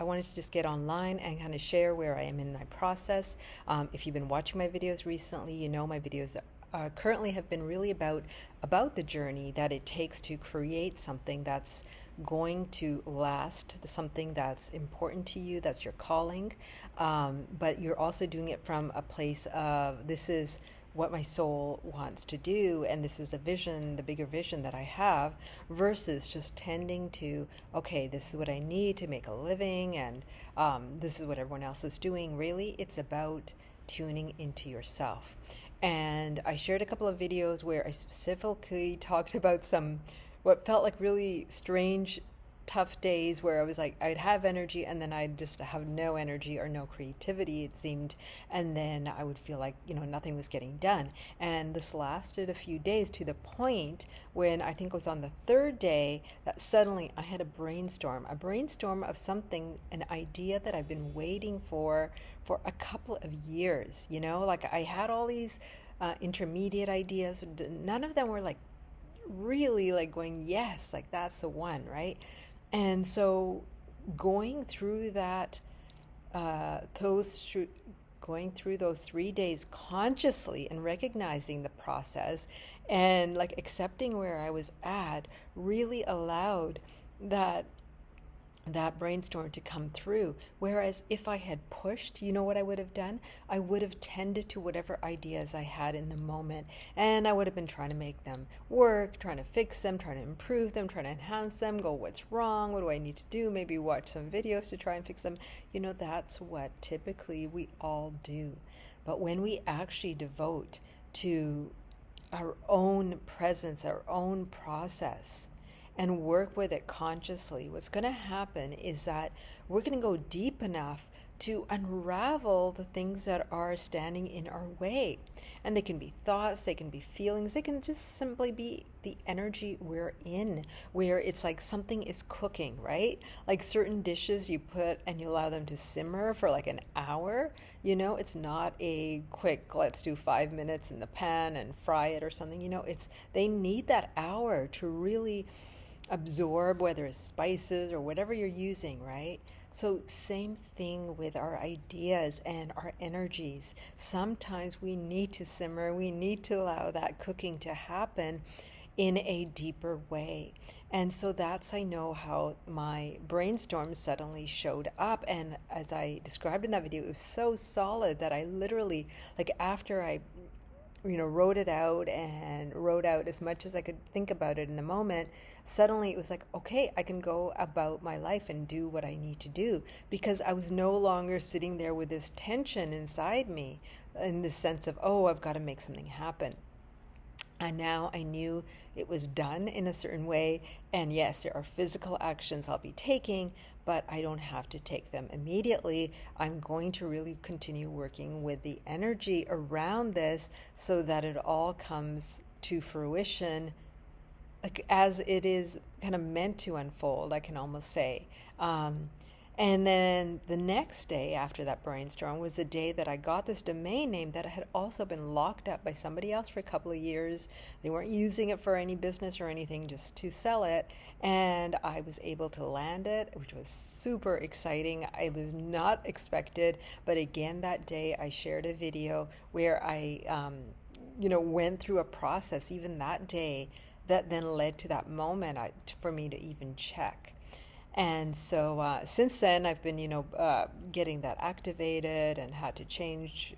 I wanted to just get online and kind of share where I am in my process. If you've been watching my videos recently, you know my videos currently have been really about the journey that it takes to create something that's going to last, something that's important to you, that's your calling. But you're also doing it from a place of this is what my soul wants to do, and this is the vision, the bigger vision that I have, versus just tending to, okay, this is what I need to make a living, and this is what everyone else is doing. Really, it's about tuning into yourself. And I shared a couple of videos where I specifically talked about some what felt like really strange, tough days where I was like, I'd have energy and then I'd just have no energy or no creativity, it seemed. And then I would feel like, nothing was getting done. And this lasted a few days to the point when I think it was on the third day that suddenly I had a brainstorm of something, an idea that I've been waiting for a couple of years, like I had all these intermediate ideas. None of them were like really like going, yes, like that's the one, right? And so going through that, going through those 3 days consciously and recognizing the process and like accepting where I was at really allowed that brainstorm to come through. Whereas if I had pushed, you know what I would have done? I would have tended to whatever ideas I had in the moment, and I would have been trying to make them work, trying to fix them, trying to improve them, trying to enhance them, go, what's wrong? What do I need to do? Maybe watch some videos to try and fix them. That's what typically we all do. But when we actually devote to our own presence, our own process, and work with it consciously, what's going to happen is that we're going to go deep enough to unravel the things that are standing in our way. And they can be thoughts, they can be feelings, they can just simply be the energy we're in, where it's like something is cooking, right? Like certain dishes you put and you allow them to simmer for like an hour. It's not a quick, let's do 5 minutes in the pan and fry it or something. They need that hour to really absorb, whether it's spices or whatever you're using, right? So same thing with our ideas and our energies. Sometimes we need to simmer, we need to allow that cooking to happen in a deeper way. And so that's, I know, how my brainstorm suddenly showed up. And as I described in that video, it was so solid that I literally, like after I wrote it out and wrote out as much as I could think about it in the moment, suddenly it was like, okay, I can go about my life and do what I need to do, because I was no longer sitting there with this tension inside me in the sense of, oh, I've got to make something happen. And now I knew it was done in a certain way. And yes, there are physical actions I'll be taking, but I don't have to take them immediately. I'm going to really continue working with the energy around this so that it all comes to fruition, like, as it is kind of meant to unfold, I can almost say. And then the next day after that brainstorm was the day that I got this domain name that had also been locked up by somebody else for a couple of years. They weren't using it for any business or anything, just to sell it. And I was able to land it, which was super exciting. It was not expected. But again, that day I shared a video where I, went through a process even that day that then led to that moment for me to even check. And so since then, I've been, getting that activated and had to change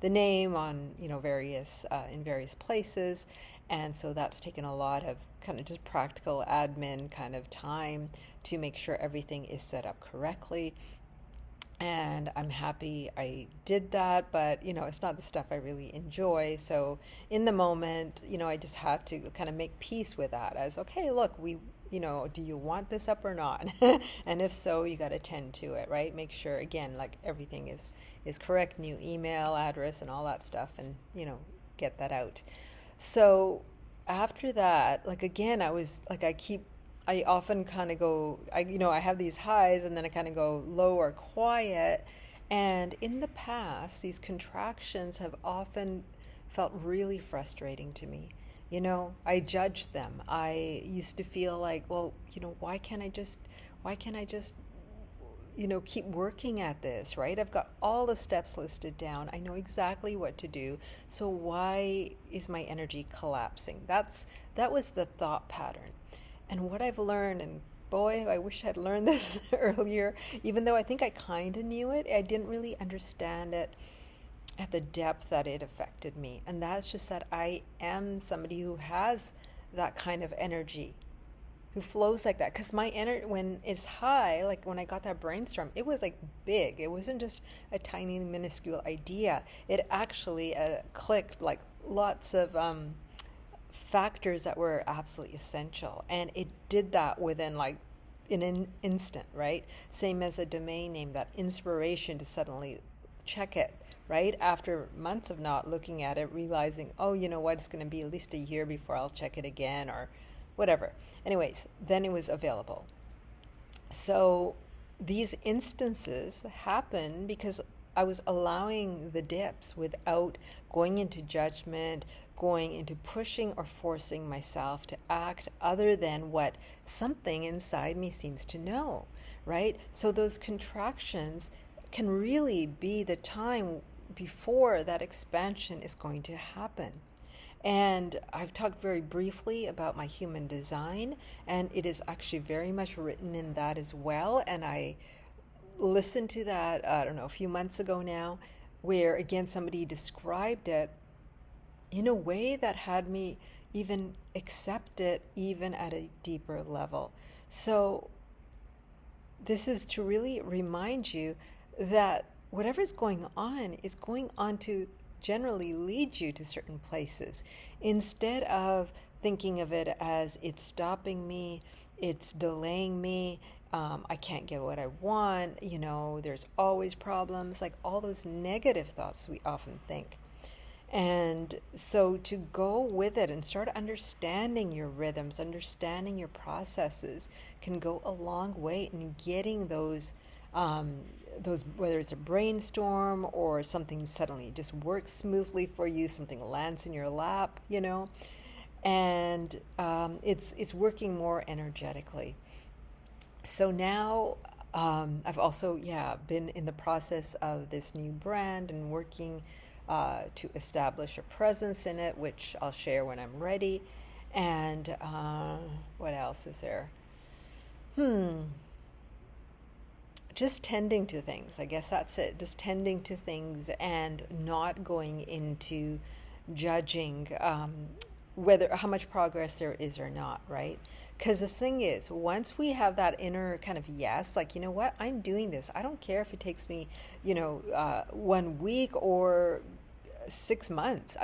the name on, various in various places. And so that's taken a lot of kind of just practical admin kind of time to make sure everything is set up correctly. And I'm happy I did that, but it's not the stuff I really enjoy. So in the moment, I just had to kind of make peace with that as, okay, look, do you want this up or not? And if so, you got to tend to it, right? Make sure, again, like everything is correct, new email address and all that stuff, and get that out. So after that, like again, I often kind of go, I have these highs and then I kind of go low or quiet. And in the past, these contractions have often felt really frustrating to me. I judged them. I used to feel like, well, why can't I just keep working at this, right? I've got all the steps listed down. I know exactly what to do. So why is my energy collapsing? That was the thought pattern. And what I've learned, and boy, I wish I'd learned this earlier, even though I think I kind of knew it, I didn't really understand it at the depth that it affected me. And that's just that I am somebody who has that kind of energy, who flows like that. Because my energy, when it's high, like when I got that brainstorm, it was like big. It wasn't just a tiny, minuscule idea. It actually clicked like lots of factors that were absolutely essential. And it did that within like in an instant, right? Same as a domain name, that inspiration to suddenly check it, right? After months of not looking at it, realizing, oh, you know what, it's going to be at least a year before I'll check it again or whatever. Anyways, then it was available. So these instances happen because I was allowing the dips without going into judgment, going into pushing or forcing myself to act other than what something inside me seems to know, right? So those contractions can really be the time before that expansion is going to happen. And I've talked very briefly about my human design, and it is actually very much written in that as well. And I listened to that, I don't know, a few months ago now, where again somebody described it in a way that had me even accept it even at a deeper level. So this is to really remind you that whatever's going on is going on to generally lead you to certain places, instead of thinking of it as it's stopping me, it's delaying me, I can't get what I want, there's always problems, like all those negative thoughts we often think. And so to go with it and start understanding your rhythms, understanding your processes can go a long way in getting those, whether it's a brainstorm or something suddenly just works smoothly for you, something lands in your lap, and it's working more energetically. So now I've also, been in the process of this new brand and working to establish a presence in it, which I'll share when I'm ready. And what else is there? Just tending to things. I guess that's it. Just tending to things and not going into judging whether how much progress there is or not, right? Because the thing is, once we have that inner kind of yes, like, you know what, I'm doing this. I don't care if it takes me, 1 week or 6 months.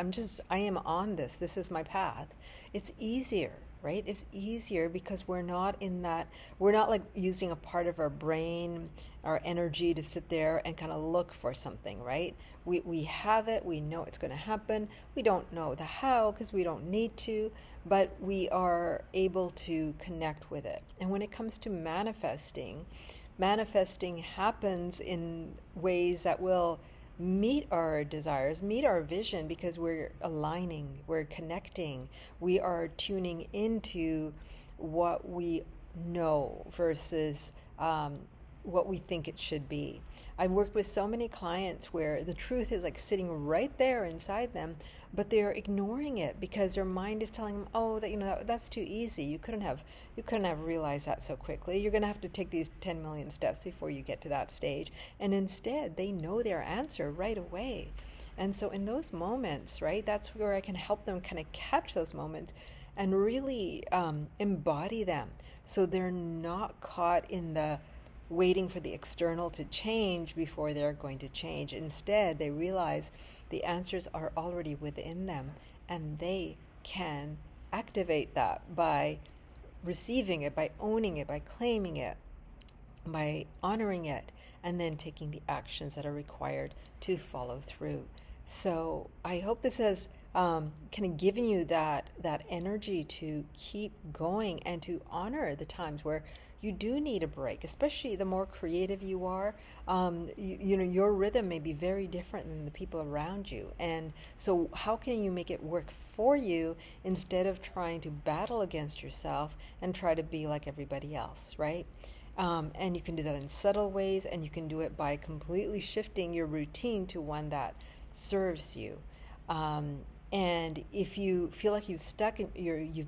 I am on this. This is my path. It's easier, right? It's easier because we're not like using a part of our brain, our energy to sit there and kind of look for something, right? We have it. We know it's going to happen. We don't know the how because we don't need to, but we are able to connect with it. And when it comes to manifesting happens in ways that will meet our desires, meet our vision, because we're aligning, we're connecting, we are tuning into what we know versus what we think it should be. I've worked with so many clients where the truth is like sitting right there inside them, but they're ignoring it because their mind is telling them, oh, that's too easy. You couldn't have realized that so quickly. You're going to have to take these 10 million steps before you get to that stage. And instead, they know their answer right away. And so in those moments, right, that's where I can help them kind of catch those moments and really embody them so they're not caught in the waiting for the external to change before they're going to change. Instead, they realize the answers are already within them and they can activate that by receiving it, by owning it, by claiming it, by honoring it, and then taking the actions that are required to follow through. So I hope this has kind of given you that energy to keep going and to honor the times where you do need a break, especially the more creative you are. Your rhythm may be very different than the people around you. And so how can you make it work for you instead of trying to battle against yourself and try to be like everybody else, right? And you can do that in subtle ways, and you can do it by completely shifting your routine to one that serves you. Um, and if you feel like you've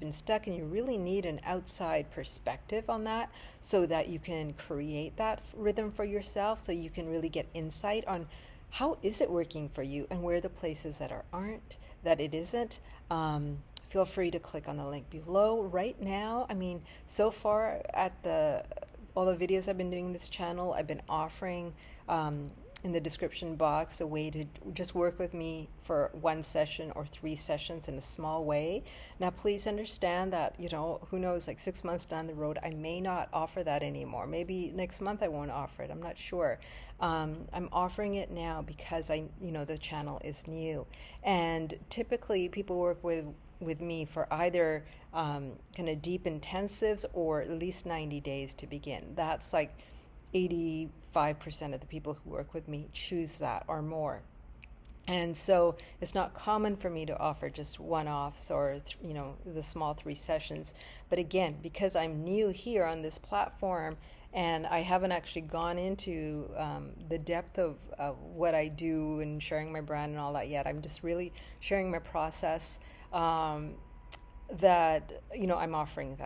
been stuck and you really need an outside perspective on that so that you can create that rhythm for yourself, so you can really get insight on how is it working for you and where are the places that it isn't. Feel free to click on the link below. Right now, I mean, so far at all the videos I've been doing in this channel, I've been offering in the description box a way to just work with me for 1 session or 3 sessions in a small way. Now, please understand that, who knows, like 6 months down the road, I may not offer that anymore. Maybe next month I won't offer it. I'm not sure. I'm offering it now because the channel is new. And typically people work with me for either kind of deep intensives or at least 90 days to begin. That's like 85% of the people who work with me choose that or more. And so it's not common for me to offer just one-offs or, the small 3 sessions. But again, because I'm new here on this platform and I haven't actually gone into the depth of what I do and sharing my brand and all that yet, I'm just really sharing my process. That I'm offering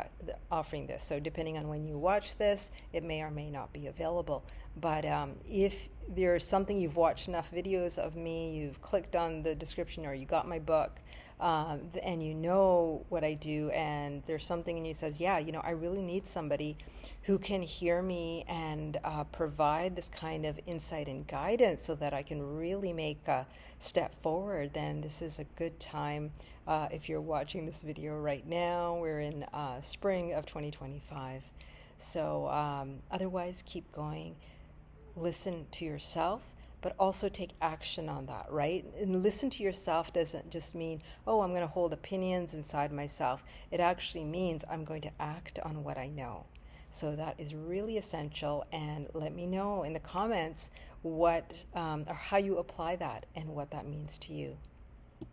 this. So depending on when you watch this, it may or may not be available. But if there's something, you've watched enough videos of me, you've clicked on the description, or you got my book, and you know what I do, and there's something in you says, yeah, I really need somebody who can hear me and provide this kind of insight and guidance so that I can really make a step forward, then this is a good time. If you're watching this video right now, we're in spring of 2025. So otherwise, keep going. Listen to yourself, but also take action on that, right? And listen to yourself doesn't just mean, oh, I'm going to hold opinions inside myself. It actually means I'm going to act on what I know. So that is really essential. And let me know in the comments what or how you apply that and what that means to you.